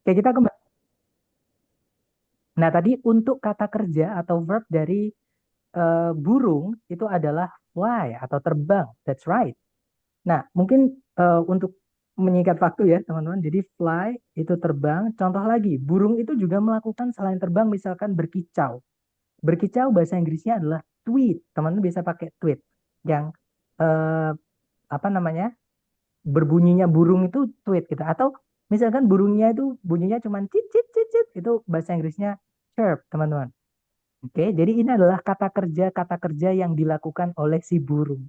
Kayak kita kembali. Nah, tadi untuk kata kerja atau verb dari burung itu adalah fly atau terbang. That's right. Nah, mungkin untuk menyikat waktu ya, teman-teman. Jadi fly itu terbang. Contoh lagi, burung itu juga melakukan selain terbang misalkan berkicau. Berkicau bahasa Inggrisnya adalah tweet. Teman-teman bisa pakai tweet yang eh, apa namanya? Berbunyinya burung itu tweet gitu. Atau misalkan burungnya itu bunyinya cuma cit cit cit cit, itu bahasa Inggrisnya chirp, teman-teman. Oke, jadi ini adalah kata kerja yang dilakukan oleh si burung.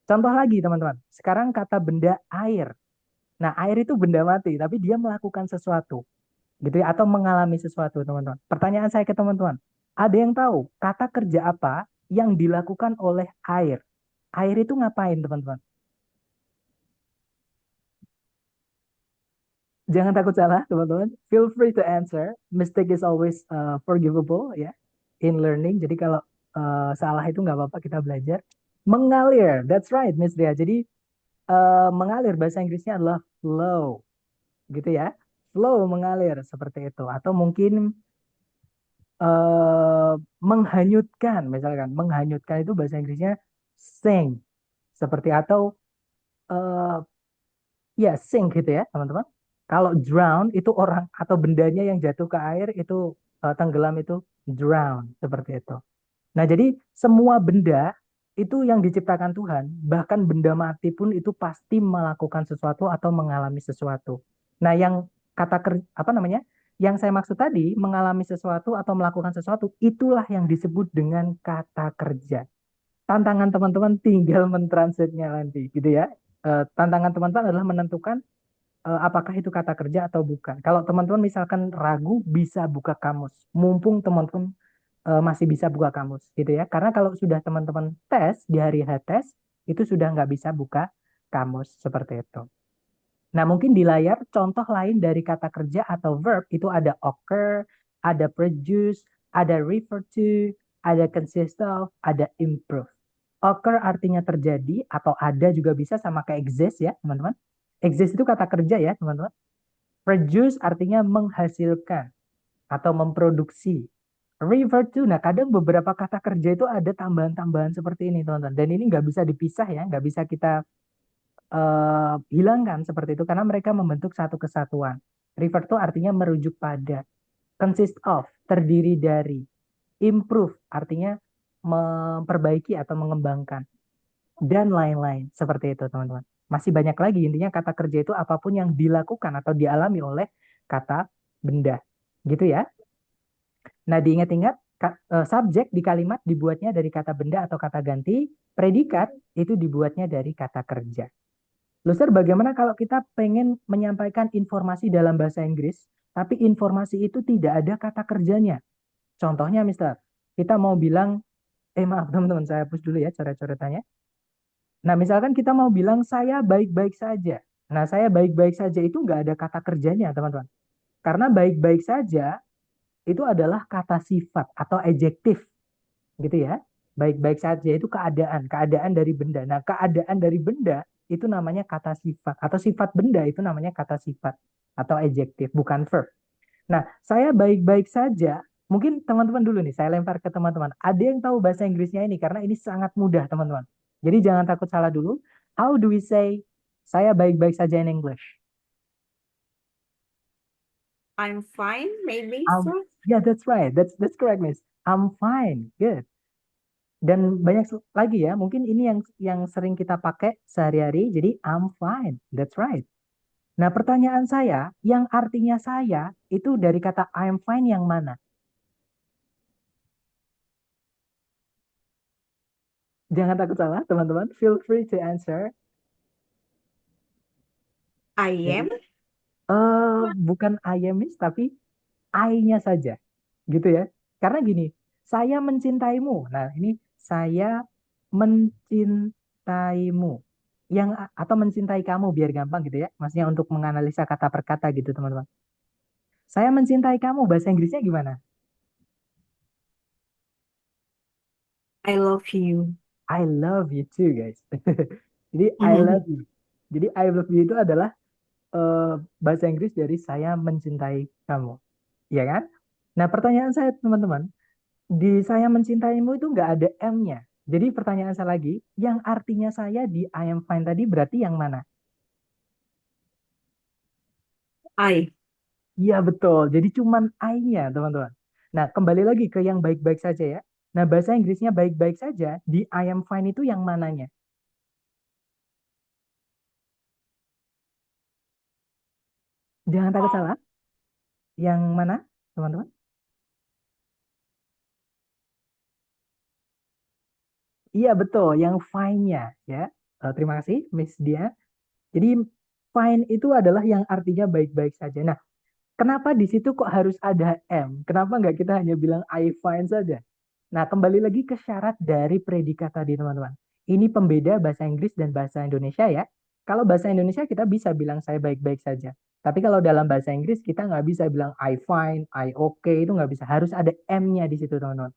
Contoh lagi, teman-teman. Sekarang kata benda air. Nah, air itu benda mati, tapi dia melakukan sesuatu, gitu ya, atau mengalami sesuatu, teman-teman. Pertanyaan saya ke teman-teman, ada yang tahu kata kerja apa yang dilakukan oleh air? Air itu ngapain, teman-teman? Jangan takut salah, teman-teman. Feel free to answer. Mistake is always forgivable, ya, in learning. Jadi kalau salah itu nggak apa-apa, kita belajar. Mengalir, that's right, Miss Dea. Jadi mengalir bahasa Inggrisnya adalah flow, gitu ya. Flow mengalir seperti itu. Atau mungkin eh menghanyutkan, misalkan menghanyutkan itu bahasa Inggrisnya sink, seperti atau eh ya sink gitu ya, teman-teman. Kalau drown itu orang atau bendanya yang jatuh ke air itu tenggelam itu drown, seperti itu. Nah, jadi semua benda itu yang diciptakan Tuhan, bahkan benda mati pun itu pasti melakukan sesuatu atau mengalami sesuatu. Nah, yang apa namanya? Yang saya maksud tadi, mengalami sesuatu atau melakukan sesuatu, itulah yang disebut dengan kata kerja. Tantangan teman-teman tinggal mentranslate-nya nanti, gitu ya. Tantangan teman-teman adalah menentukan apakah itu kata kerja atau bukan. Kalau teman-teman misalkan ragu, bisa buka kamus. Mumpung teman-teman masih bisa buka kamus gitu ya. Karena kalau sudah teman-teman tes di hari H tes itu sudah nggak bisa buka kamus seperti itu. Nah, mungkin di layar contoh lain dari kata kerja atau verb itu ada occur, ada produce, ada refer to, ada consist of, ada improve. Occur artinya terjadi atau ada juga bisa sama kayak exist ya, teman-teman. Exist itu kata kerja ya, teman-teman. Produce artinya menghasilkan atau memproduksi. Refer to, nah kadang beberapa kata kerja itu ada tambahan-tambahan seperti ini, teman-teman. Dan ini nggak bisa dipisah ya, nggak bisa kita hilangkan seperti itu karena mereka membentuk satu kesatuan. Refer to artinya merujuk pada. Consist of, terdiri dari. Improve artinya memperbaiki atau mengembangkan. Dan lain-lain. Seperti itu, teman-teman. Masih banyak lagi, intinya kata kerja itu apapun yang dilakukan atau dialami oleh kata benda. Gitu ya. Nah, diingat-ingat, subjek di kalimat dibuatnya dari kata benda atau kata ganti, predikat itu dibuatnya dari kata kerja. Luster, bagaimana kalau kita pengen menyampaikan informasi dalam bahasa Inggris, tapi informasi itu tidak ada kata kerjanya? Contohnya, Mister, kita mau bilang, maaf teman-teman, saya hapus dulu ya coret-coretannya. Nah, misalkan kita mau bilang, saya baik-baik saja. Nah, saya baik-baik saja itu nggak ada kata kerjanya, teman-teman. Karena baik-baik saja itu adalah kata sifat atau adjektif gitu ya. Baik-baik saja itu keadaan, keadaan dari benda. Nah, keadaan dari benda itu namanya kata sifat atau sifat benda itu namanya kata sifat atau adjektif, bukan verb. Nah, saya baik-baik saja. Mungkin teman-teman dulu nih, saya lempar ke teman-teman. Ada yang tahu bahasa Inggrisnya ini karena ini sangat mudah, teman-teman. Jadi jangan takut salah dulu. How do we say saya baik-baik saja in English? I'm fine, maybe Um, so. yeah, that's right. That's correct, Miss. I'm fine. Good. Dan banyak lagi ya, mungkin ini yang sering kita pakai sehari-hari. Jadi I'm fine, that's right. Nah, pertanyaan saya, yang artinya saya itu dari kata I'm fine yang mana? Jangan takut salah, teman-teman. Feel free to answer. I Jadi, am. bukan I am Miss, tapi I-nya saja, gitu ya. Karena gini, saya mencintaimu. Nah, ini saya mencintaimu. Yang atau mencintai kamu biar gampang gitu ya. Maksudnya untuk menganalisa kata per kata gitu, teman-teman. Saya mencintai kamu, bahasa Inggrisnya gimana? I love you. I love you too, guys. Jadi I love you. Jadi I love you itu adalah eh, bahasa Inggris dari saya mencintai kamu, ya kan? Nah, pertanyaan saya teman-teman, di saya mencintaimu itu nggak ada M-nya. Jadi pertanyaan saya lagi, yang artinya saya di I am fine tadi berarti yang mana? I. Iya betul. Jadi cuman I-nya, teman-teman. Nah, kembali lagi ke yang baik-baik saja ya. Nah, bahasa Inggrisnya baik-baik saja, di I am fine itu yang mananya? Jangan takut salah. Yang mana, teman-teman? Iya betul, yang fine-nya ya. Terima kasih, Miss Dia. Jadi fine itu adalah yang artinya baik-baik saja. Nah, kenapa di situ kok harus ada M? Kenapa nggak kita hanya bilang I fine saja? Nah, kembali lagi ke syarat dari predikat tadi, teman-teman. Ini pembeda bahasa Inggris dan bahasa Indonesia ya. Kalau bahasa Indonesia kita bisa bilang saya baik-baik saja. Tapi kalau dalam bahasa Inggris kita nggak bisa bilang I fine, I okay, itu nggak bisa. Harus ada M-nya di situ, teman-teman.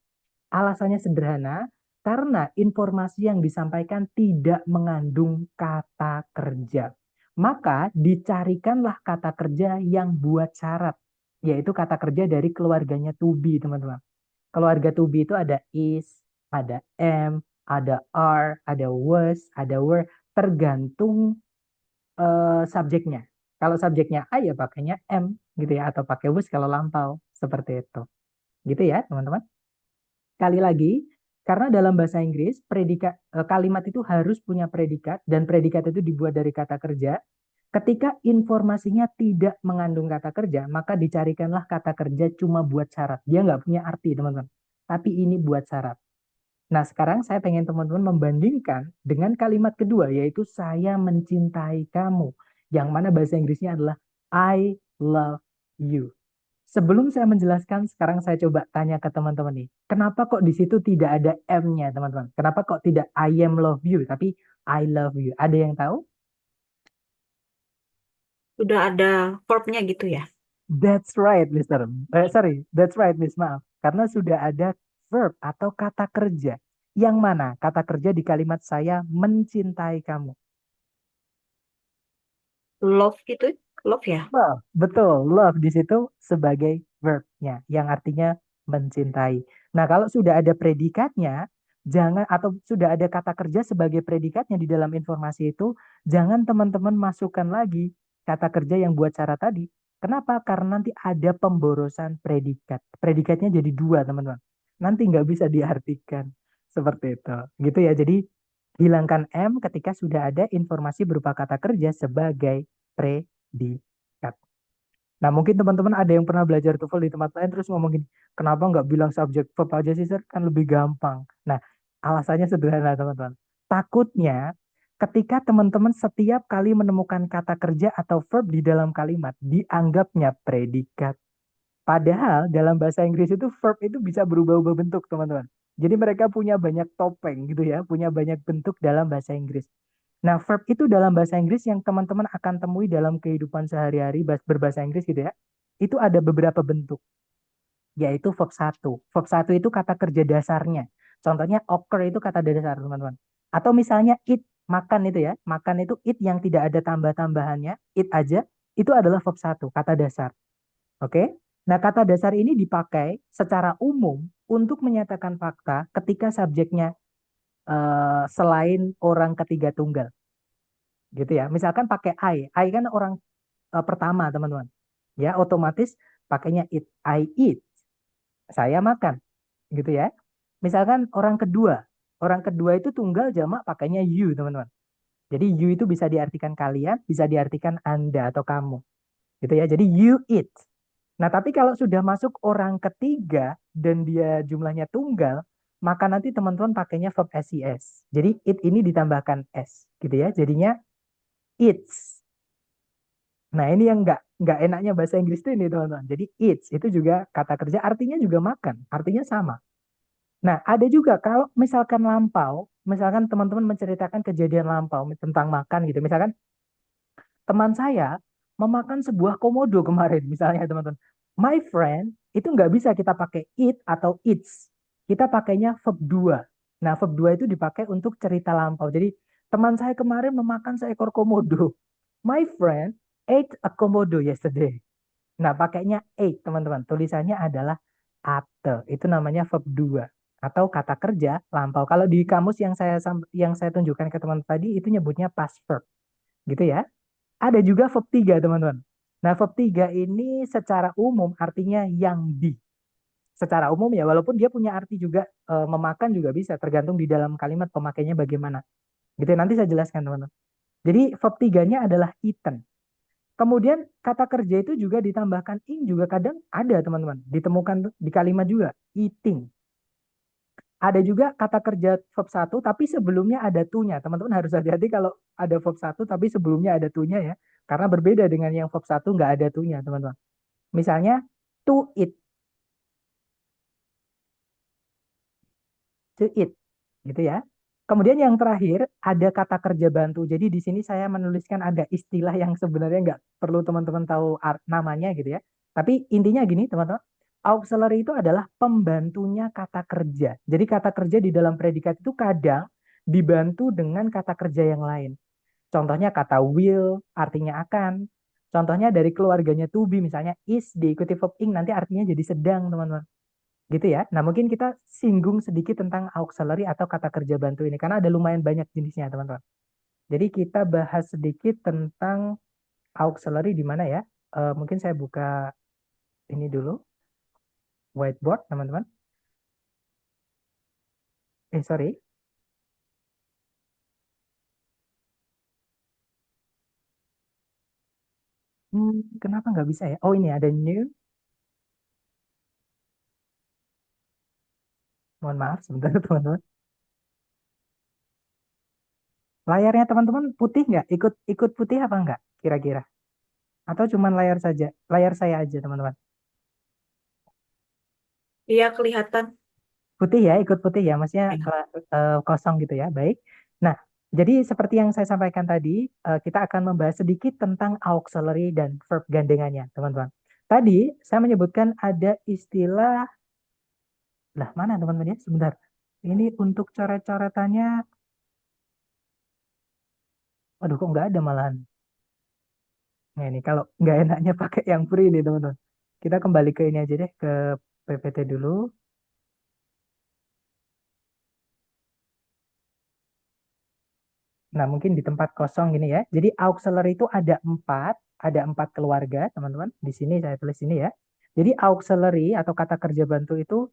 Alasannya sederhana, karena informasi yang disampaikan tidak mengandung kata kerja. Maka dicarikanlah kata kerja yang buat syarat, yaitu kata kerja dari keluarganya to be, teman-teman. Keluarga to be itu ada is, ada am, ada are, ada was, ada were, tergantung subjeknya. Kalau subjeknya I ya pakainya am gitu ya, atau pakai was kalau lampau, seperti itu. Gitu ya, teman-teman. Sekali lagi, karena dalam bahasa Inggris kalimat itu harus punya predikat dan predikat itu dibuat dari kata kerja. Ketika informasinya tidak mengandung kata kerja, maka dicarikanlah kata kerja cuma buat syarat. Dia nggak punya arti, teman-teman. Tapi ini buat syarat. Nah, sekarang saya pengen teman-teman membandingkan dengan kalimat kedua, yaitu saya mencintai kamu. Yang mana bahasa Inggrisnya adalah I love you. Sebelum saya menjelaskan, sekarang saya coba tanya ke teman-teman nih. Kenapa kok di situ tidak ada M-nya, teman-teman? Kenapa kok tidak I am love you, tapi I love you? Ada yang tahu? Sudah ada verbnya gitu ya. That's right, Mister. Sorry, that's right, Miss. Maaf. Karena sudah ada verb atau kata kerja. Yang mana kata kerja di kalimat saya mencintai kamu? Love gitu. Love ya. Love, betul. Love di situ sebagai verbnya, yang artinya mencintai. Nah, kalau sudah ada predikatnya, jangan atau sudah ada kata kerja sebagai predikatnya di dalam informasi itu, jangan teman-teman masukkan lagi kata kerja yang buat syarat tadi. Kenapa? Karena nanti ada pemborosan predikat. Predikatnya jadi dua, teman-teman. Nanti nggak bisa diartikan seperti itu. Gitu ya. Jadi hilangkan M ketika sudah ada informasi berupa kata kerja sebagai predikat. Nah, mungkin teman-teman ada yang pernah belajar TOEFL di tempat lain terus ngomongin, kenapa nggak bilang subjek verb aja sih, Sir? Kan lebih gampang. Nah, alasannya sederhana, teman-teman. Takutnya ketika teman-teman setiap kali menemukan kata kerja atau verb di dalam kalimat, dianggapnya predikat. Padahal dalam bahasa Inggris itu verb itu bisa berubah-ubah bentuk, teman-teman. Jadi mereka punya banyak topeng gitu ya, punya banyak bentuk dalam bahasa Inggris. Nah, verb itu dalam bahasa Inggris yang teman-teman akan temui dalam kehidupan sehari-hari berbahasa Inggris gitu ya. Itu ada beberapa bentuk, yaitu verb satu. Verb satu itu kata kerja dasarnya. Contohnya occur itu kata dasar, teman-teman. Atau misalnya eat, makan itu ya. Makan itu eat yang tidak ada tambah-tambahannya, eat aja, itu adalah verb satu, kata dasar. Oke? Nah, kata dasar ini dipakai secara umum untuk menyatakan fakta ketika subjeknya selain orang ketiga tunggal gitu ya. Misalkan pakai I kan orang pertama teman-teman. Ya, otomatis pakainya eat. I eat. Saya makan, gitu ya. Misalkan orang kedua itu tunggal jamak pakainya you, teman-teman. Jadi you itu bisa diartikan kalian, bisa diartikan Anda atau kamu, gitu ya. Jadi you eat. Nah, tapi kalau sudah masuk orang ketiga dan dia jumlahnya tunggal, maka nanti teman-teman pakainya verb SES. Jadi it ini ditambahkan S, gitu ya. Jadinya eats. Nah, ini yang nggak enaknya bahasa Inggris itu ini, teman-teman. Jadi eats itu juga kata kerja artinya juga makan, artinya sama. Nah, ada juga kalau misalkan lampau, misalkan teman-teman menceritakan kejadian lampau tentang makan gitu. Misalkan teman saya memakan sebuah komodo kemarin, misalnya teman-teman. My friend itu nggak bisa kita pakai eat atau eats. Kita pakainya verb 2. Nah, verb 2 itu dipakai untuk cerita lampau. Jadi, teman saya kemarin memakan seekor komodo. My friend ate a komodo yesterday. Nah, pakainya ate, teman-teman. Tulisannya adalah ate. Itu namanya verb 2 atau kata kerja lampau. Kalau di kamus yang saya tunjukkan ke teman tadi itu nyebutnya past verb, gitu ya. Ada juga verb 3, teman-teman. Nah, verb 3 ini secara umum artinya yang di. Secara umum ya, walaupun dia punya arti juga memakan juga bisa, tergantung di dalam kalimat pemakainya bagaimana. Gitu ya, nanti saya jelaskan, teman-teman. Jadi verb 3-nya adalah eaten. Kemudian kata kerja itu juga ditambahkan ing juga kadang ada, teman-teman. Ditemukan di kalimat juga, eating. Ada juga kata kerja verb satu tapi sebelumnya ada to-nya. Teman-teman harus hati-hati kalau ada verb satu tapi sebelumnya ada to-nya ya. Karena berbeda dengan yang verb satu nggak ada to-nya, teman-teman. Misalnya to eat, to eat, gitu ya. Kemudian yang terakhir ada kata kerja bantu. Jadi di sini saya menuliskan ada istilah yang sebenarnya nggak perlu teman-teman tahu namanya gitu ya. Tapi intinya gini, teman-teman. Auxiliary itu adalah pembantunya kata kerja. Jadi kata kerja di dalam predikat itu kadang dibantu dengan kata kerja yang lain. Contohnya kata will artinya akan. Contohnya dari keluarganya to be misalnya is diikuti verb ing nanti artinya jadi sedang, teman-teman. Gitu ya. Nah, mungkin kita singgung sedikit tentang auxiliary atau kata kerja bantu ini karena ada lumayan banyak jenisnya, teman-teman. Jadi kita bahas sedikit tentang auxiliary di mana ya? Mungkin saya buka ini dulu, whiteboard, teman-teman. Sorry. Kenapa nggak bisa ya? Oh, ini ada new. Mohon maaf, sebentar, teman-teman. Layarnya teman-teman putih nggak? Ikut ikut putih apa nggak? Kira-kira? Atau cuman layar saja? Layar saya aja, teman-teman. Iya, kelihatan. Putih ya, ikut putih ya, maksudnya Ya. kosong gitu ya. Baik. Nah, jadi seperti yang saya sampaikan tadi, kita akan membahas sedikit tentang auxiliary dan verb gandengannya, teman-teman. Tadi saya menyebutkan ada istilah, lah mana teman-teman ya? Sebentar. Ini untuk coret-coretannya, waduh kok nggak ada malahan. Nah ini kalau nggak enaknya pakai yang free nih, teman-teman. Kita kembali ke ini aja deh, ke PPT dulu. Nah, mungkin di tempat kosong gini ya. Jadi auxiliary itu ada empat keluarga, teman-teman. Di sini saya tulis ini ya. Jadi auxiliary atau kata kerja bantu itu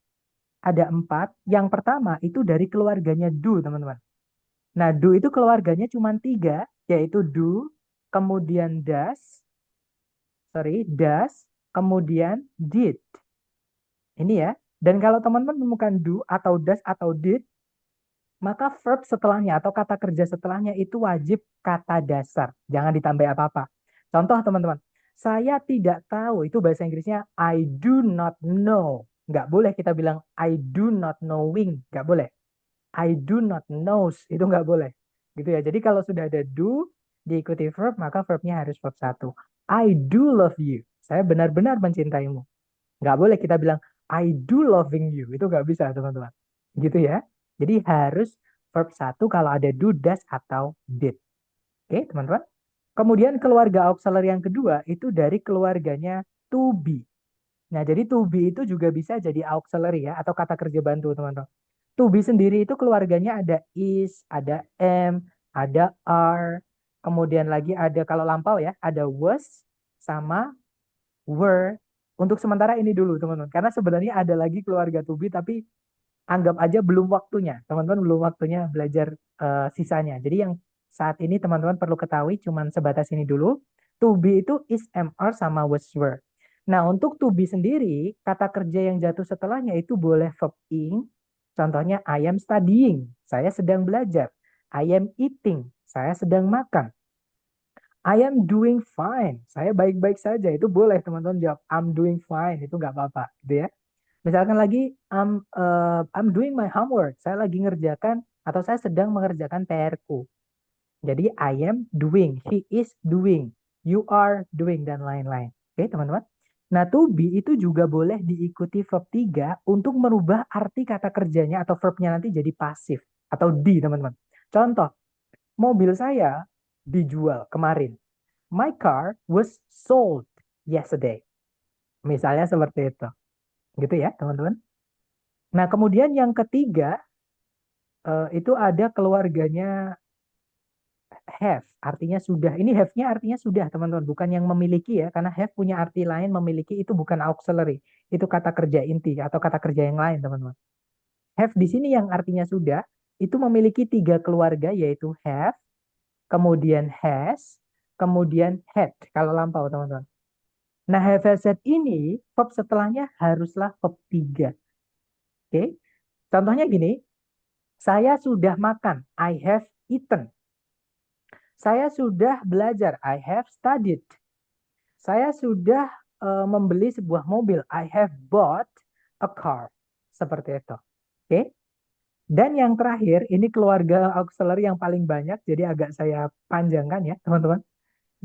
ada empat. Yang pertama itu dari keluarganya do, teman-teman. Nah, do itu keluarganya cuma tiga, yaitu do, kemudian does, kemudian did. Ini ya. Dan kalau teman-teman menemukan do atau does atau did, maka verb setelahnya atau kata kerja setelahnya itu wajib kata dasar. Jangan ditambah apa-apa. Contoh teman-teman, saya tidak tahu, itu bahasa Inggrisnya I do not know. Nggak boleh kita bilang I do not knowing. Nggak boleh. I do not knows. Itu nggak boleh. Gitu ya. Jadi kalau sudah ada do, diikuti verb, maka verbnya harus verb satu. I do love you. Saya benar-benar mencintaimu. Nggak boleh kita bilang I do loving you. Itu nggak bisa, teman-teman. Gitu ya. Jadi harus verb satu kalau ada do, does, atau did. Oke, teman-teman. Kemudian keluarga auxiliary yang kedua itu dari keluarganya to be. Nah, jadi to be itu juga bisa jadi auxiliary ya, atau kata kerja bantu, teman-teman. To be sendiri itu keluarganya ada is, ada am, ada are, kemudian lagi ada kalau lampau ya, ada was, sama were. Untuk sementara ini dulu, teman-teman. Karena sebenarnya ada lagi keluarga to be, tapi anggap aja belum waktunya. Teman-teman belum waktunya belajar sisanya. Jadi yang saat ini teman-teman perlu ketahui cuman sebatas ini dulu. To be itu is, am, are, sama was, were. Nah, untuk to be sendiri, kata kerja yang jatuh setelahnya itu boleh verb ing. Contohnya, I am studying. Saya sedang belajar. I am eating. Saya sedang makan. I am doing fine. Saya baik-baik saja. Itu boleh teman-teman jawab. I'm doing fine. Itu nggak apa-apa. Gitu ya. Misalkan lagi, I'm doing my homework. Saya lagi ngerjakan atau saya sedang mengerjakan PR-ku. Jadi I am doing, he is doing, you are doing, dan lain-lain. Oke, teman-teman. Nah, to be itu juga boleh diikuti verb 3 untuk merubah arti kata kerjanya atau verbnya nanti jadi pasif atau di, teman-teman. Contoh, mobil saya dijual kemarin. My car was sold yesterday. Misalnya seperti itu. Gitu ya, teman-teman. Nah, kemudian yang ketiga, itu ada keluarganya have, artinya sudah. Ini have-nya artinya sudah, teman-teman. Bukan yang memiliki ya, karena have punya arti lain, memiliki itu bukan auxiliary. Itu kata kerja inti atau kata kerja yang lain, teman-teman. Have di sini yang artinya sudah, itu memiliki tiga keluarga, yaitu have, kemudian has, kemudian had, kalau lampau, teman-teman. Nah, have, has, had ini, verb setelahnya haruslah verb 3. Oke? Contohnya gini, saya sudah makan, I have eaten. Saya sudah belajar, I have studied. Saya sudah membeli sebuah mobil, I have bought a car. Seperti itu. Oke? Dan yang terakhir, ini keluarga auxiliary yang paling banyak, jadi agak saya panjangkan ya, teman-teman.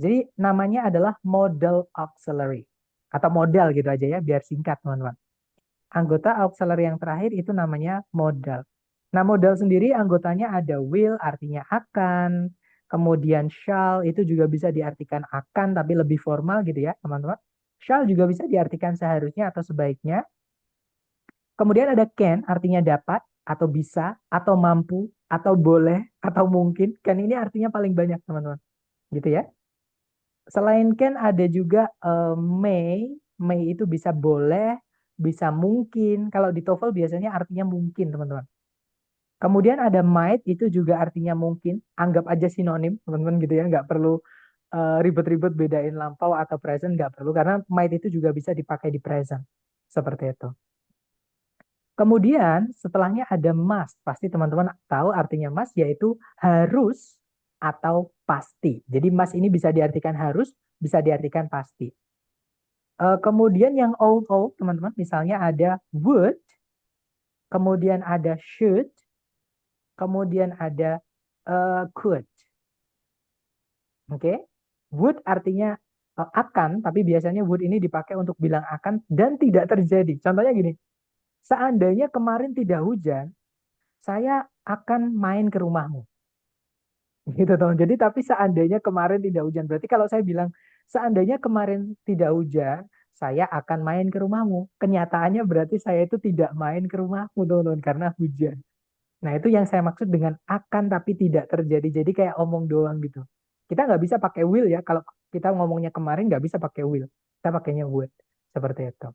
Jadi namanya adalah modal auxiliary. Atau modal gitu aja ya, biar singkat, teman-teman. Anggota auxiliary yang terakhir itu namanya modal. Nah, modal sendiri anggotanya ada will, artinya akan. Kemudian shall, itu juga bisa diartikan akan, tapi lebih formal gitu ya, teman-teman. Shall juga bisa diartikan seharusnya atau sebaiknya. Kemudian ada can, artinya dapat, atau bisa, atau mampu, atau boleh, atau mungkin. Can ini artinya paling banyak, teman-teman. Gitu ya. Selain can ada juga may. May itu bisa boleh, bisa mungkin. Kalau di TOEFL biasanya artinya mungkin, teman-teman. Kemudian ada might, itu juga artinya mungkin. Anggap aja sinonim, teman-teman gitu ya. Nggak perlu ribet-ribet bedain lampau atau present, nggak perlu. Karena might itu juga bisa dipakai di present. Seperti itu. Kemudian setelahnya ada must. Pasti teman-teman tahu artinya must, yaitu harus atau pasti. Jadi must ini bisa diartikan harus, bisa diartikan pasti. Kemudian yang old, teman-teman, misalnya ada would, kemudian ada should, kemudian ada could. Oke? Would artinya akan, tapi biasanya would ini dipakai untuk bilang akan dan tidak terjadi. Contohnya gini, seandainya kemarin tidak hujan, saya akan main ke rumahmu. Gitu toh. Jadi tapi seandainya kemarin tidak hujan, berarti kalau saya bilang seandainya kemarin tidak hujan, saya akan main ke rumahmu. Kenyataannya berarti saya itu tidak main ke rumahmu, teman-teman, karena hujan. Nah, itu yang saya maksud dengan akan tapi tidak terjadi. Jadi kayak omong doang gitu. Kita nggak bisa pakai will ya. Kalau kita ngomongnya kemarin nggak bisa pakai will. Kita pakainya would. Seperti itu.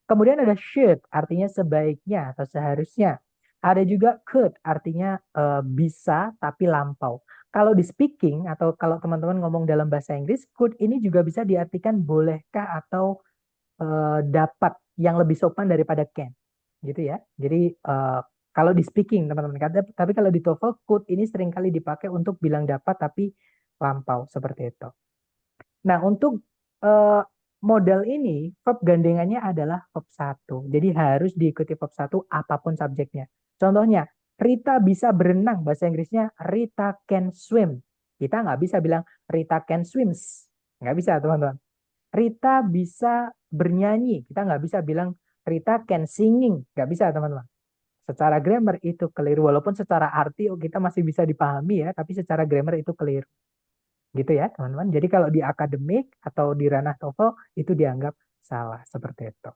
Kemudian ada should, artinya sebaiknya atau seharusnya. Ada juga could, artinya bisa tapi lampau. Kalau di speaking atau kalau teman-teman ngomong dalam bahasa Inggris, could ini juga bisa diartikan bolehkah atau dapat, yang lebih sopan daripada can. Gitu ya. Jadi kalau di speaking teman-teman, tapi kalau di TOEFL could ini seringkali dipakai untuk bilang dapat tapi lampau seperti itu. Nah, untuk eh, modal ini, verb gandengannya adalah verb satu. Jadi harus diikuti verb satu apapun subjeknya. Contohnya, Rita bisa berenang. Bahasa Inggrisnya Rita can swim. Kita nggak bisa bilang Rita can swims. Nggak bisa, teman-teman. Rita bisa bernyanyi. Kita nggak bisa bilang Rita can singing. Nggak bisa, teman-teman. Secara grammar itu keliru. Walaupun secara arti kita masih bisa dipahami ya, tapi secara grammar itu keliru. Gitu ya, teman-teman. Jadi kalau di akademik atau di ranah TOEFL itu dianggap salah seperti itu.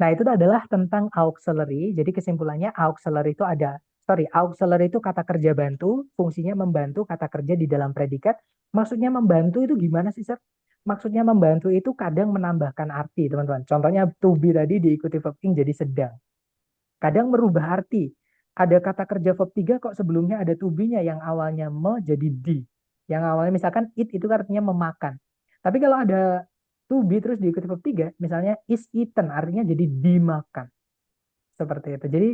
Nah, itu adalah tentang auxiliary. Jadi kesimpulannya auxiliary itu kata kerja bantu, fungsinya membantu kata kerja di dalam predikat. Maksudnya membantu itu gimana sih, Sir? Maksudnya membantu itu kadang menambahkan arti, teman-teman. Contohnya to be tadi diikuti verb ing jadi sedang. Kadang merubah arti. Ada kata kerja verb 3 kok sebelumnya ada to be-nya yang awalnya me jadi di. Yang awalnya misalkan eat itu artinya memakan. Tapi kalau ada to be terus diikuti verb 3, misalnya is eaten artinya jadi dimakan. Seperti itu. Jadi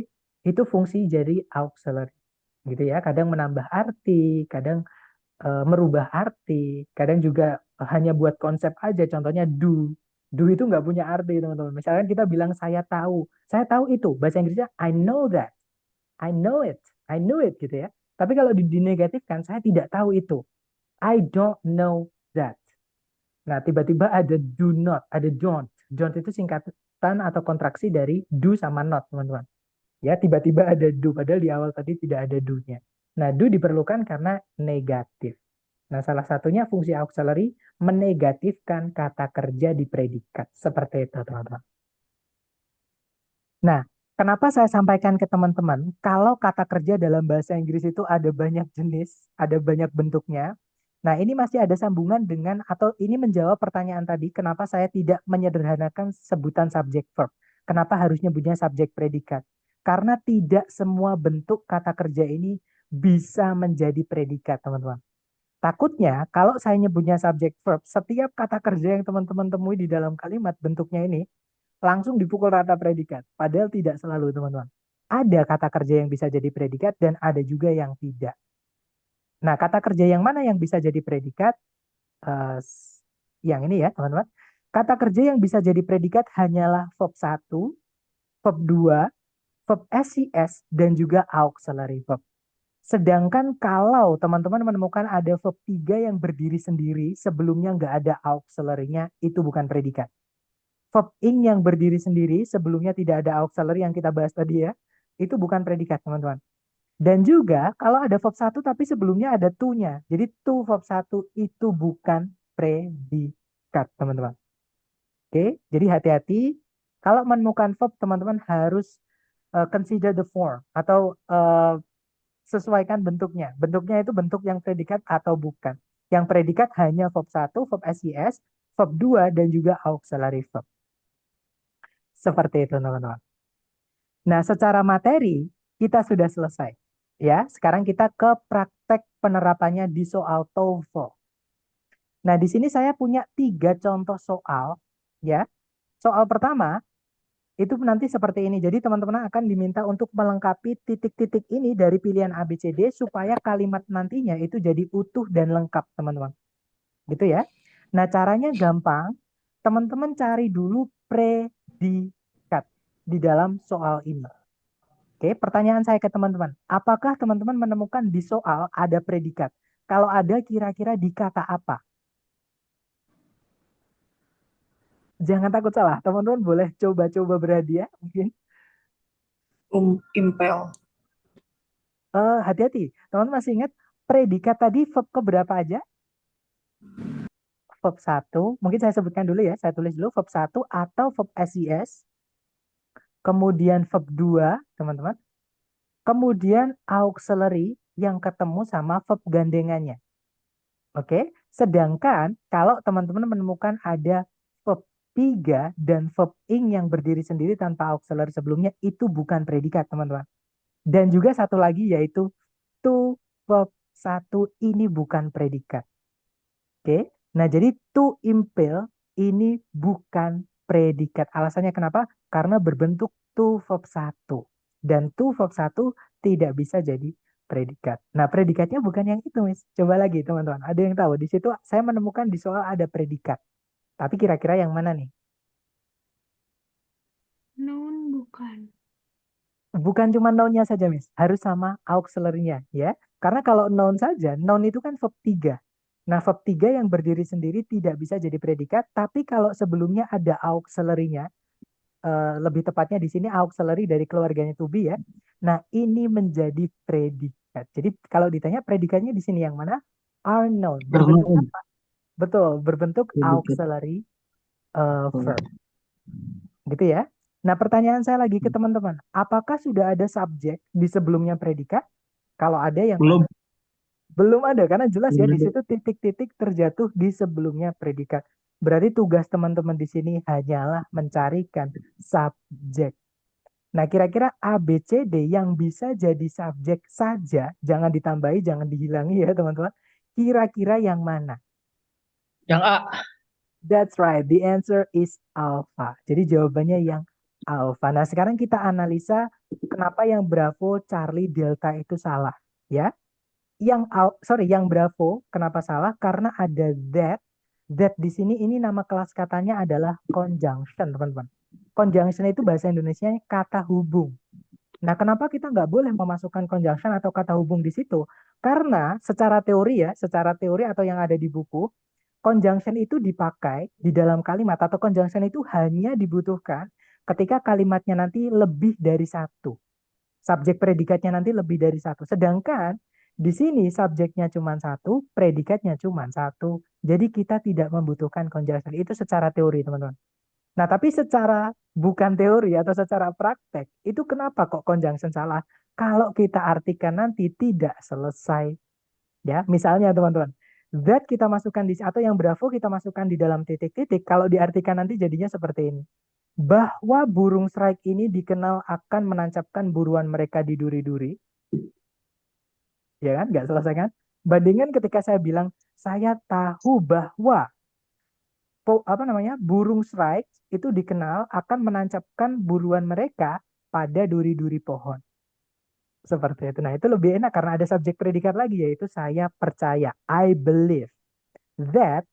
itu fungsi jadi auxiliary. Gitu ya. Kadang menambah arti, kadang merubah arti, kadang juga hanya buat konsep aja. Contohnya do. Do itu nggak punya arti, teman-teman. Misalkan kita bilang saya tahu itu. Bahasa Inggrisnya I know that, I know it, I know it gitu ya. Tapi kalau dinegatifkan, saya tidak tahu itu. I don't know that. Nah, tiba-tiba ada do not, ada don't. Don't itu singkatan atau kontraksi dari do sama not, teman-teman. Ya, tiba-tiba ada do, padahal di awal tadi tidak ada do-nya. Nah, do diperlukan karena negatif. Nah, salah satunya fungsi auxiliary menegatifkan kata kerja di predikat. Seperti itu, teman-teman. Nah, kenapa saya sampaikan ke teman-teman, kalau kata kerja dalam bahasa Inggris itu ada banyak jenis, ada banyak bentuknya. Nah, ini masih ada sambungan dengan, atau ini menjawab pertanyaan tadi, kenapa saya tidak menyederhanakan sebutan subjek verb. Kenapa harus nyebutnya subjek predikat? Karena tidak semua bentuk kata kerja ini bisa menjadi predikat, teman-teman. Takutnya kalau saya nyebutnya subjek verb, setiap kata kerja yang teman-teman temui di dalam kalimat bentuknya ini langsung dipukul rata predikat. Padahal tidak selalu, teman-teman. Ada kata kerja yang bisa jadi predikat dan ada juga yang tidak. Nah, kata kerja yang mana yang bisa jadi predikat? Eh, yang ini ya, teman-teman. Kata kerja yang bisa jadi predikat hanyalah verb satu, verb 2, verb SCS, dan juga auxiliary verb. Sedangkan kalau teman-teman menemukan ada verb 3 yang berdiri sendiri, sebelumnya nggak ada auxiliary-nya, itu bukan predikat. Verb ing yang berdiri sendiri, sebelumnya tidak ada auxiliary yang kita bahas tadi ya, itu bukan predikat, teman-teman. Dan juga kalau ada verb satu tapi sebelumnya ada to-nya. Jadi to verb satu itu bukan predikat, teman-teman. Oke, jadi hati-hati. Kalau menemukan verb, teman-teman harus consider the form atau sesuaikan bentuknya. Bentuknya itu bentuk yang predikat atau bukan. Yang predikat hanya verb satu, verb SES, verb 2, dan juga auxiliary verb. Seperti itu, teman-teman. Nah, secara materi kita sudah selesai. Ya, sekarang kita ke praktek penerapannya di soal TOEFL. Nah, di sini saya punya 3 contoh soal. Ya, soal pertama itu nanti seperti ini. Jadi teman-teman akan diminta untuk melengkapi titik-titik ini dari pilihan A, B, C, D supaya kalimat nantinya itu jadi utuh dan lengkap, teman-teman. Gitu ya. Nah, caranya gampang. Teman-teman cari dulu predikat di dalam soal ini. Oke, pertanyaan saya ke teman-teman. Apakah teman-teman menemukan di soal ada predikat? Kalau ada, kira-kira di kata apa? Jangan takut salah. Teman-teman boleh coba-coba berhadiah mungkin. Impel. Hati-hati. Teman-teman masih ingat predikat tadi verb keberapa aja? Verb satu. Mungkin saya sebutkan dulu ya. Saya tulis dulu verb satu atau verb SES. Kemudian verb 2, teman-teman. Kemudian auxiliary yang ketemu sama verb gandengannya. Oke, sedangkan kalau teman-teman menemukan ada verb 3 dan verb ing yang berdiri sendiri tanpa auxiliary sebelumnya, itu bukan predikat, teman-teman. Dan juga satu lagi yaitu to verb satu ini bukan predikat. Oke, nah jadi to impel ini bukan predikat. Alasannya kenapa? Karena berbentuk to verb satu. Dan to verb satu tidak bisa jadi predikat. Nah, predikatnya bukan yang itu, Miss. Coba lagi, teman-teman. Ada yang tahu? Di situ saya menemukan di soal ada predikat. Tapi kira-kira yang mana nih? Noun bukan. Bukan cuma noun-nya saja, Miss. Harus sama auxiliary-nya, ya. Karena kalau noun saja, noun itu kan verb 3. Nah, verb 3 yang berdiri sendiri tidak bisa jadi predikat, tapi kalau sebelumnya ada auxiliary-nya, lebih tepatnya di sini auxiliary dari keluarganya to be ya. Nah, ini menjadi predikat. Jadi kalau ditanya predikatnya di sini yang mana? Are noun. Berbentuk Noun. apa? Betul, berbentuk Predikat. auxiliary Oh, verb. Gitu ya. Nah, pertanyaan saya lagi ke teman-teman. Apakah sudah ada subjek di sebelumnya predikat? Kalau ada yang belum, mana? Belum ada, karena jelas ya belum di ada. situ titik-titik terjatuh di sebelumnya predikat. Berarti tugas teman-teman di sini hanyalah mencarikan subjek. Nah, kira-kira A, B, C, D yang bisa jadi subjek saja, jangan ditambahi, jangan dihilangi ya teman-teman. Kira-kira yang mana? Yang A. That's right, the answer is alpha. Jadi jawabannya yang alpha. Nah, sekarang kita analisa kenapa yang Bravo, Charlie, Delta itu salah. Ya, yang Bravo kenapa salah? Karena ada that. That di sini ini nama kelas katanya adalah conjunction, teman-teman. Conjunction itu bahasa Indonesia kata hubung. Nah, kenapa kita nggak boleh memasukkan conjunction atau kata hubung di situ? Karena secara teori ya, secara teori atau yang ada di buku, conjunction itu dipakai di dalam kalimat atau conjunction itu hanya dibutuhkan ketika kalimatnya nanti lebih dari satu. Subjek predikatnya nanti lebih dari satu. Sedangkan Di sini subjeknya cuma satu, predikatnya cuma satu. Jadi kita tidak membutuhkan conjunction. Itu secara teori, teman-teman. Nah, tapi secara bukan teori atau secara praktek, itu kenapa kok conjunction salah? Kalau kita artikan nanti tidak selesai. Ya, misalnya teman-teman, that kita masukkan di atau yang bravo kita masukkan di dalam titik-titik, kalau diartikan nanti jadinya seperti ini. Bahwa burung strike ini dikenal akan menancapkan buruan mereka di duri-duri, ya kan? Nggak selesai kan? Bandingkan ketika saya bilang, saya tahu bahwa burung strike itu dikenal akan menancapkan buruan mereka pada duri-duri pohon. Seperti itu. Nah, itu lebih enak karena ada subjek predikat lagi, yaitu saya percaya. I believe that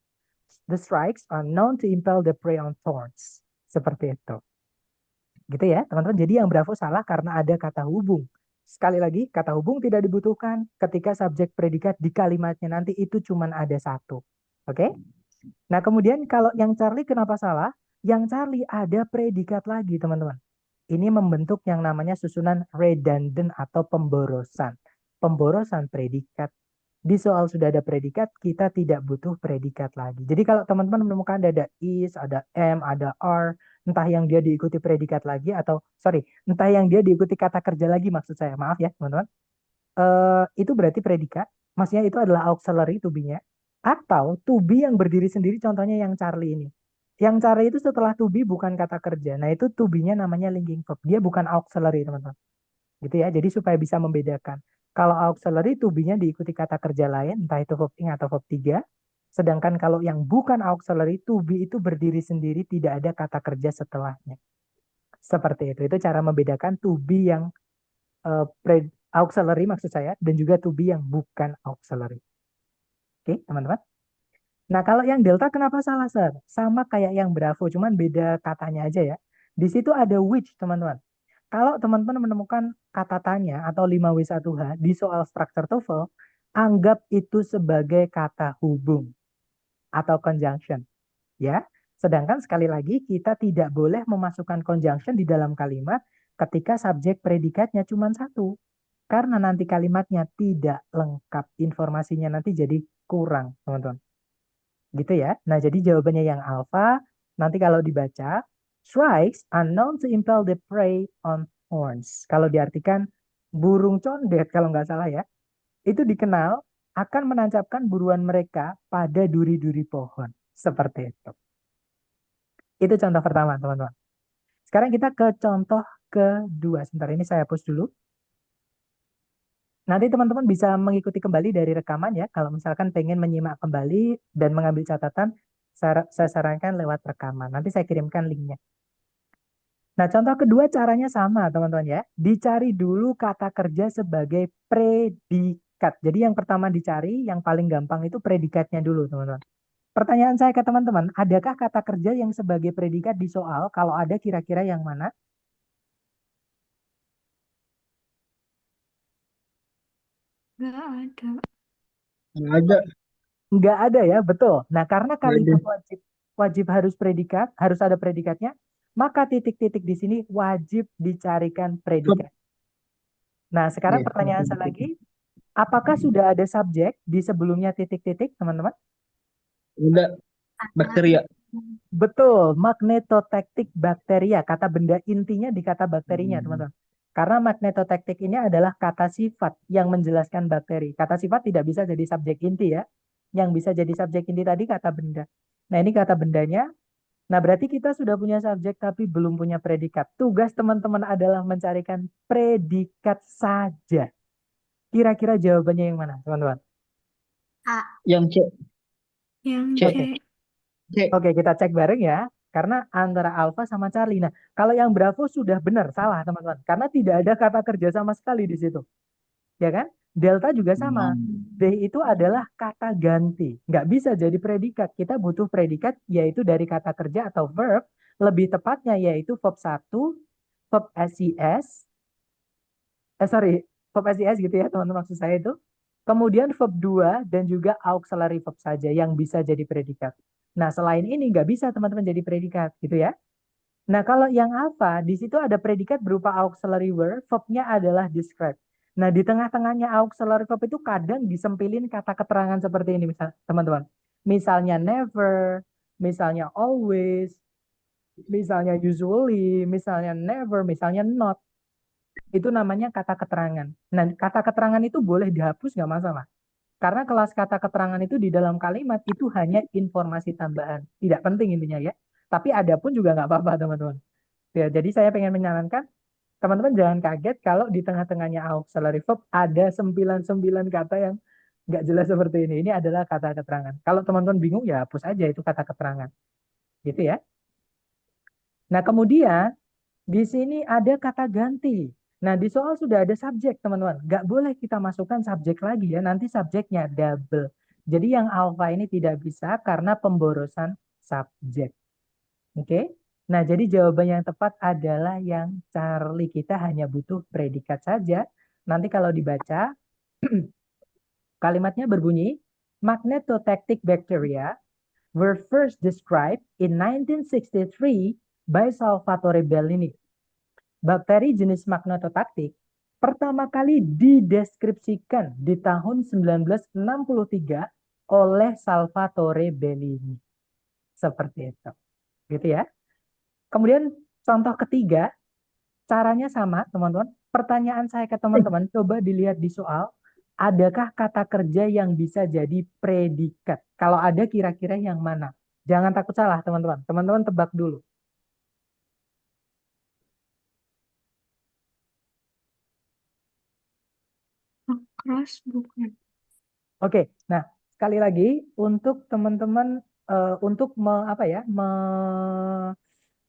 the strikes are known to impel the prey on thorns. Seperti itu. Gitu ya, teman-teman. Jadi yang bravo salah karena ada kata hubung. Sekali lagi, kata hubung tidak dibutuhkan ketika subjek predikat di kalimatnya nanti itu cuma ada satu. Oke? Nah, kemudian kalau yang Charlie kenapa salah? Yang Charlie ada predikat lagi, teman-teman. Ini membentuk yang namanya susunan redundant atau pemborosan. Pemborosan predikat. Di soal sudah ada predikat, kita tidak butuh predikat lagi. Jadi kalau teman-teman menemukan ada is, ada am, ada are, entah yang dia diikuti predikat lagi atau, sorry, entah yang dia diikuti kata kerja lagi maksud saya. Maaf ya, teman-teman. Itu berarti predikat. Maksudnya itu adalah auxiliary to be-nya. Atau to be yang berdiri sendiri, contohnya yang Charlie ini. Yang Charlie itu setelah to be bukan kata kerja. Nah itu to be-nya namanya linking verb. Dia bukan auxiliary, teman-teman. Gitu ya. Jadi supaya bisa membedakan. Kalau auxiliary to be-nya diikuti kata kerja lain, entah itu verb ing atau verb 3. Sedangkan kalau yang bukan auxiliary to be itu berdiri sendiri, tidak ada kata kerja setelahnya. Seperti itu. Itu cara membedakan to be yang auxiliary maksud saya, dan juga to be yang bukan auxiliary. Oke, teman-teman. Nah, kalau yang delta kenapa salah, Sir? Sama kayak yang bravo, cuman beda katanya aja ya. Di situ ada which, teman-teman. Kalau teman-teman menemukan kata tanya atau 5W1H di soal structure TOEFL, anggap itu sebagai kata hubung atau conjunction. Ya, sedangkan sekali lagi kita tidak boleh memasukkan conjunction di dalam kalimat ketika subjek predikatnya cuma satu. Karena nanti kalimatnya tidak lengkap, informasinya nanti jadi kurang, teman-teman. Gitu ya. Nah, jadi jawabannya yang alpha, nanti kalau dibaca, strikes are known to impel the prey on horns. Kalau diartikan burung condet, kalau nggak salah ya, itu dikenal akan menancapkan buruan mereka pada duri-duri pohon. Seperti itu. Itu contoh pertama, teman-teman. Sekarang kita ke contoh kedua. Sebentar, ini saya hapus dulu. Nanti teman-teman bisa mengikuti kembali dari rekaman ya. Kalau misalkan pengen menyimak kembali dan mengambil catatan, saya sarankan lewat rekaman. Nanti saya kirimkan linknya. Nah, contoh kedua caranya sama, teman-teman ya. Dicari dulu kata kerja sebagai predikat. Jadi yang pertama dicari, yang paling gampang itu predikatnya dulu, teman-teman. Pertanyaan saya ke teman-teman, adakah kata kerja yang sebagai predikat di soal? Kalau ada, kira-kira yang mana? Nggak ada. Nggak ada. Nggak ada ya, betul. Nah, karena Nggak ada. kalimat wajib wajib harus predikat, harus ada predikatnya, maka titik-titik di sini wajib dicarikan predikat. Nah, sekarang Iya. pertanyaan saya lagi, apakah sudah ada subjek di sebelumnya titik-titik, teman-teman? Udah bakteria. Betul, magnetotektik bakteria, kata benda intinya di kata bakterinya, teman-teman. Karena magnetotektik ini adalah kata sifat yang menjelaskan bakteri. Kata sifat tidak bisa jadi subjek inti ya. Yang bisa jadi subjek inti tadi kata benda. Nah, ini kata bendanya. Nah, berarti kita sudah punya subjek tapi belum punya predikat. Tugas teman-teman adalah mencarikan predikat saja. Kira-kira jawabannya yang mana, teman-teman? A. Yang C. Yang C. C. Oke, C. oke, kita cek bareng ya. Karena antara Alfa sama Charlie. Nah, kalau yang Bravo sudah benar, salah teman-teman. Karena tidak ada kata kerja sama sekali di situ. Ya kan? Delta juga sama. D itu adalah kata ganti. Nggak bisa jadi predikat. Kita butuh predikat yaitu dari kata kerja atau verb. Lebih tepatnya yaitu verb satu, verb SES. Sorry, verb SES gitu ya teman-teman maksud saya itu. Kemudian verb 2 dan juga auxiliary verb saja yang bisa jadi predikat. Nah, selain ini nggak bisa teman-teman jadi predikat gitu ya. Nah, kalau yang alpha, di situ ada predikat berupa auxiliary verb, verb-nya adalah describe. Nah, di tengah-tengahnya auxiliary verb itu kadang disempilin kata keterangan seperti ini, misal, teman-teman. Misalnya never, misalnya always, misalnya usually, misalnya never, misalnya not. Itu namanya kata keterangan. Nah, kata keterangan itu boleh dihapus nggak masalah. Karena kelas kata keterangan itu di dalam kalimat itu hanya informasi tambahan. Tidak penting intinya ya. Tapi ada pun juga nggak apa-apa teman-teman. Ya, jadi saya pengen menyarankan teman-teman jangan kaget kalau di tengah-tengahnya auxiliary verb ada 99 kata yang nggak jelas seperti ini. Ini adalah kata keterangan. Kalau teman-teman bingung ya hapus aja itu kata keterangan. Gitu ya. Nah, kemudian di sini ada kata ganti. Nah, di soal sudah ada subjek, teman-teman. Nggak boleh kita masukkan subjek lagi ya. Nanti subjeknya double. Jadi yang alpha ini tidak bisa karena pemborosan subjek. Oke? Nah, jadi jawaban yang tepat adalah yang Charlie. Kita hanya butuh predikat saja. Nanti kalau dibaca, kalimatnya berbunyi, magnetotactic bacteria were first described in 1963 by Salvatore Bellini. Bakteri jenis magnetotaktik pertama kali dideskripsikan di tahun 1963 oleh Salvatore Bellini. Seperti itu. Gitu ya. Kemudian contoh ketiga, caranya sama, teman-teman. Pertanyaan saya ke teman-teman, coba dilihat di soal, adakah kata kerja yang bisa jadi predikat? Kalau ada, kira-kira yang mana? Jangan takut salah, teman-teman. Teman-teman tebak dulu. Across bukan. Oke, nah sekali lagi untuk teman-teman untuk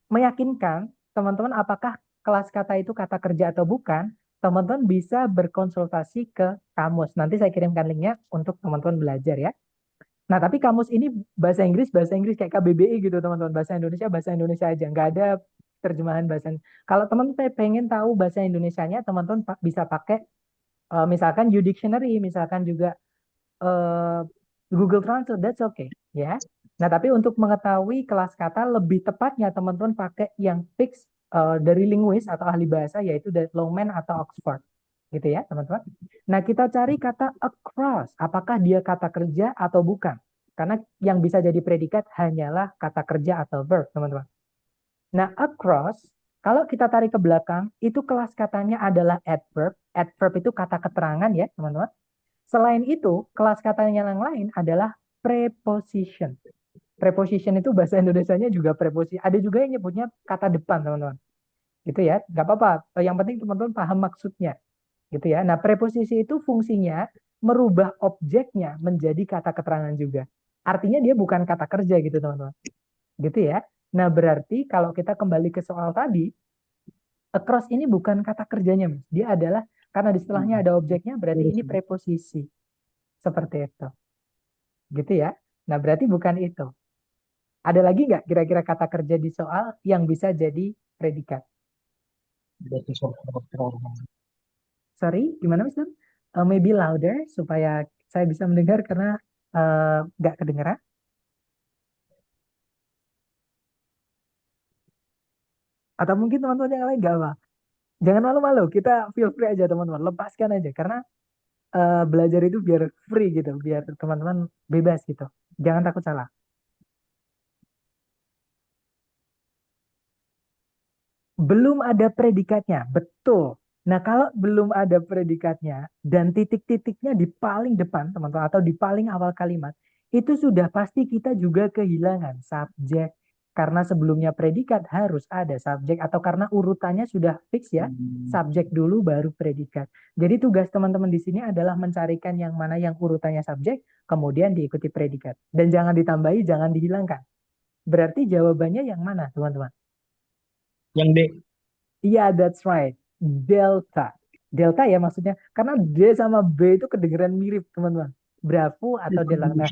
meyakinkan teman-teman apakah kelas kata itu kata kerja atau bukan, teman-teman bisa berkonsultasi ke kamus. Nanti saya kirimkan linknya untuk teman-teman belajar ya. Nah, tapi kamus ini bahasa Inggris kayak KBBI gitu teman-teman. Bahasa Indonesia aja. Nggak ada terjemahan bahasa. Kalau teman-teman pengen tahu bahasa Indonesianya, teman-teman bisa pakai misalkan Dictionary, misalkan juga eh, Google Translate, that's okay, ya. Nah, tapi untuk mengetahui kelas kata lebih tepatnya teman-teman pakai yang fix dari linguis atau ahli bahasa yaitu dari Longman atau Oxford, gitu ya, teman-teman. Nah, kita cari kata across, apakah dia kata kerja atau bukan? Karena yang bisa jadi predikat hanyalah kata kerja atau verb, teman-teman. Nah, across, kalau kita tarik ke belakang, itu kelas katanya adalah adverb. Adverb itu kata keterangan ya, teman-teman. Selain itu, kelas katanya yang lain adalah preposition. Preposition itu bahasa Indonesianya juga preposisi. Ada juga yang nyebutnya kata depan, teman-teman. Gitu ya, nggak apa-apa. Yang penting teman-teman paham maksudnya. Gitu ya. Nah, preposisi itu fungsinya merubah objeknya menjadi kata keterangan juga. Artinya dia bukan kata kerja gitu, teman-teman. Gitu ya. Nah, berarti kalau kita kembali ke soal tadi, across ini bukan kata kerjanya, Mas. Dia adalah karena di setelahnya ada objeknya, berarti ini preposisi. Seperti itu. Gitu ya. Nah, berarti bukan itu. Ada lagi nggak kira-kira kata kerja di soal yang bisa jadi predikat? Berarti Sorry, gimana Mas? Maybe louder supaya saya bisa mendengar karena nggak kedengeran. Atau mungkin teman-teman yang lain nggak apa. Jangan malu-malu, kita feel free aja teman-teman. Lepaskan aja karena belajar itu biar free gitu, biar teman-teman bebas gitu. Jangan takut salah. Belum ada predikatnya, betul. Nah, kalau belum ada predikatnya dan titik-titiknya di paling depan, teman-teman, atau di paling awal kalimat, itu sudah pasti kita juga kehilangan subjek. Karena sebelumnya predikat harus ada subjek, atau karena urutannya sudah fix ya, subjek dulu baru predikat. Jadi tugas teman-teman di sini adalah mencarikan yang mana yang urutannya subjek, kemudian diikuti predikat. Dan jangan ditambahi, jangan dihilangkan. Berarti jawabannya yang mana, teman-teman? yang D. Iya, that's right. Delta. Delta ya maksudnya. Karena D sama B itu kedengeran mirip, teman-teman. Bravo atau Delta. Nah,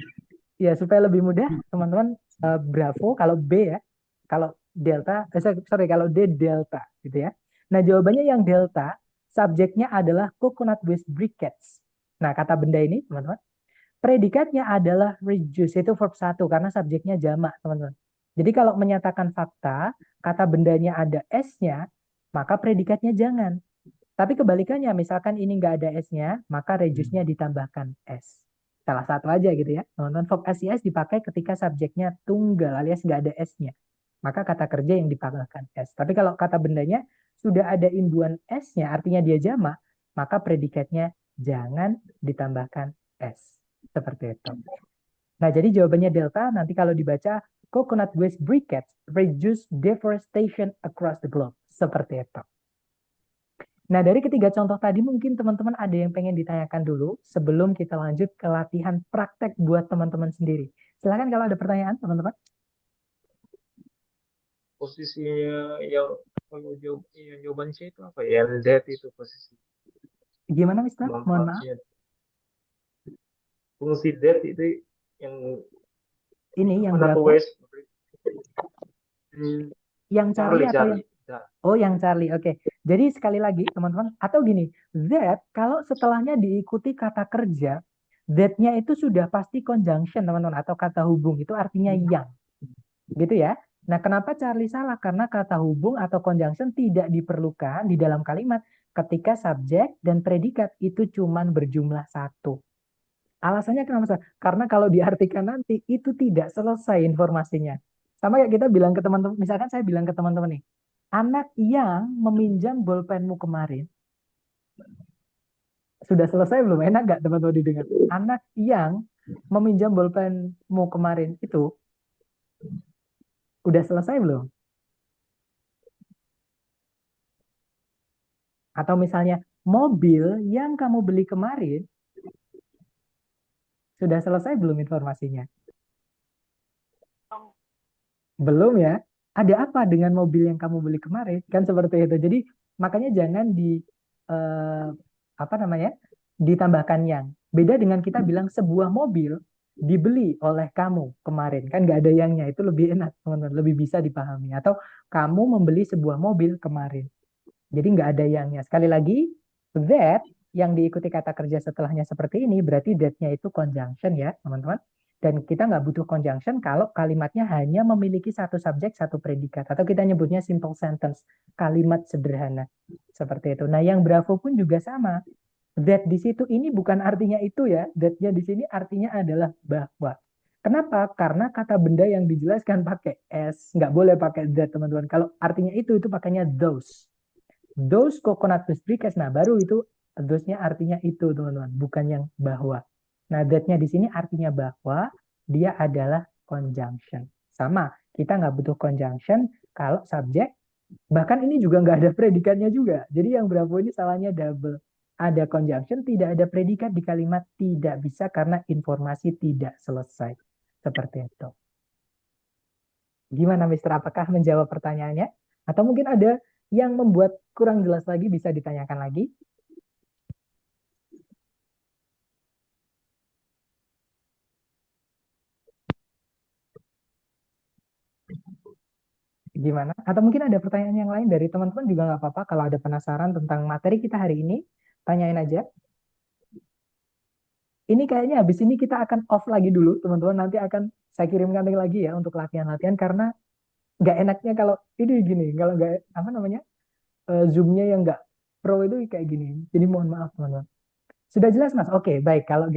ya supaya lebih mudah, teman-teman, Bravo kalau B ya. Kalau Delta, sorry, kalau D Delta gitu ya. Nah, jawabannya yang Delta, subjeknya adalah coconut with briquettes. Nah, kata benda ini, teman-teman, predikatnya adalah reduce, itu verb satu karena subjeknya jamak, teman-teman. Jadi kalau menyatakan fakta, kata bendanya ada S-nya, maka predikatnya jangan. Tapi kebalikannya, misalkan ini nggak ada S-nya, maka reduce-nya ditambahkan S. Salah satu aja gitu ya. Teman-teman, verb SIS dipakai ketika subjeknya tunggal alias nggak ada S-nya. Maka kata kerja yang ditambahkan S. Tapi kalau kata bendanya sudah ada imbuhan S-nya, artinya dia jamak, maka predikatnya jangan ditambahkan S. Seperti itu. Nah, jadi jawabannya delta nanti kalau dibaca coconut waste briquettes reduce deforestation across the globe. Seperti itu. Nah, dari ketiga contoh tadi mungkin teman-teman ada yang pengen ditanyakan dulu sebelum kita lanjut ke latihan praktek buat teman-teman sendiri. Silahkan kalau ada pertanyaan, teman-teman. Posisinya kalau jawaban C itu apa ya? LZ itu posisi Gimana, Mister? Mohon maaf. manfaatnya. Fungsi Z itu yang Ini yang mana tuh berapa? West? Yang Charlie atau yang... Charlie. Nah, Oh, yang Charlie. Oke. Jadi sekali lagi, teman-teman. Atau gini, that kalau setelahnya diikuti kata kerja, that-nya itu sudah pasti conjunction, teman-teman. Atau kata hubung. Itu artinya yang. Gitu ya. Nah, kenapa Charlie salah? Karena kata hubung atau conjunction tidak diperlukan di dalam kalimat ketika subjek dan predikat itu cuman berjumlah satu. Alasannya kenapa? Karena kalau diartikan nanti itu tidak selesai informasinya. Sama kayak kita bilang ke teman-teman, misalkan saya bilang ke teman-teman nih, anak yang meminjam bolpenmu kemarin, sudah selesai belum? Enak nggak teman-teman didengar? Anak yang meminjam bolpenmu kemarin itu, udah selesai belum? Atau misalnya, mobil yang kamu beli kemarin, sudah selesai belum informasinya? Belum ya? Ada apa dengan mobil yang kamu beli kemarin? Kan seperti itu. Jadi makanya jangan eh, apa namanya? Ditambahkan yang. Beda dengan kita bilang sebuah mobil dibeli oleh kamu kemarin. Kan nggak ada yangnya. Itu lebih enak, teman-teman. Lebih bisa dipahami. Atau kamu membeli sebuah mobil kemarin. Jadi nggak ada yangnya. Sekali lagi, that yang diikuti kata kerja setelahnya seperti ini, berarti that-nya itu conjunction ya, teman-teman. Dan kita nggak butuh conjunction kalau kalimatnya hanya memiliki satu subjek, satu predikat. Atau kita nyebutnya simple sentence, kalimat sederhana. Seperti itu. Nah, yang bravo pun juga sama. That di situ ini bukan artinya itu ya. That-nya di sini artinya adalah bahwa. Kenapa? Karena kata benda yang dijelaskan pakai S, nggak boleh pakai that, teman-teman. Kalau artinya itu pakainya those. Those coconut waste briquettes. Nah, baru itu those-nya artinya itu, teman-teman. Bukan yang bahwa. Nah, that-nya di sini artinya bahwa dia adalah conjunction. Sama, kita nggak butuh conjunction kalau subjek. Bahkan ini juga nggak ada predikatnya juga. Jadi yang berapa ini salahnya double. Ada conjunction, tidak ada predikat di kalimat tidak bisa karena informasi tidak selesai. Seperti itu. Gimana, Mister? Apakah menjawab pertanyaannya? Atau mungkin ada yang membuat kurang jelas lagi bisa ditanyakan lagi? Gimana? Atau mungkin ada pertanyaan yang lain dari teman-teman juga nggak apa-apa. Kalau ada penasaran tentang materi kita hari ini, tanyain aja. Ini kayaknya habis ini kita akan off lagi dulu, teman-teman. Nanti akan saya kirimkan lagi ya untuk latihan-latihan karena nggak enaknya kalau ini gini, kalau nggak apa namanya Zoom-nya yang nggak pro itu kayak gini. Jadi mohon maaf, teman-teman. Sudah jelas, Mas? Oke, baik. Kalau gitu.